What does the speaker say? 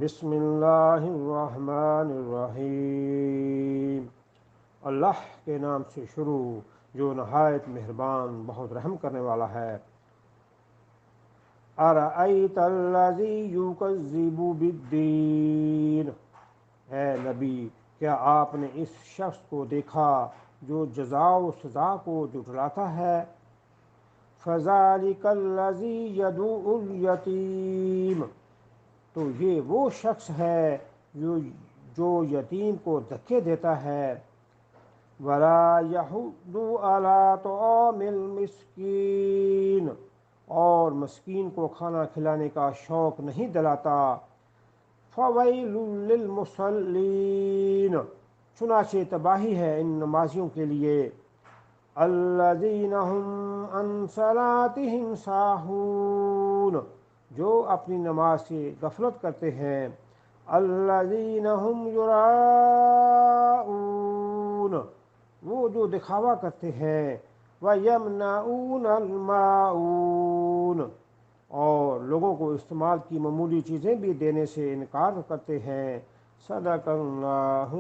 بسم اللہ الرحمن الرحیم۔ اللہ کے نام سے شروع جو نہایت مہربان بہت رحم کرنے والا ہے۔ ارأیت الذی یکذب بالدین، اے نبی کیا آپ نے اس شخص کو دیکھا جو جزا و سزا کو جھٹلاتا ہے۔ فذلک الذی یدعو الیتیم، تو یہ وہ شخص ہے جو یتیم کو دھکے دیتا ہے۔ ولا یحض علی طعام المسکین، اور مسکین کو کھانا کھلانے کا شوق نہیں دلاتا۔ فویل للمصلین، چنانچہ تباہی ہے ان نمازیوں کے لیے۔ الذین هم عن صلاتهم ساہون، جو اپنی نماز سے غفلت کرتے ہیں۔ الذین هم یراءون، وہ جو دکھاوا کرتے ہیں۔ ویمنعون الماعون، اور لوگوں کو استعمال کی معمولی چیزیں بھی دینے سے انکار کرتے ہیں۔ صدق اللہ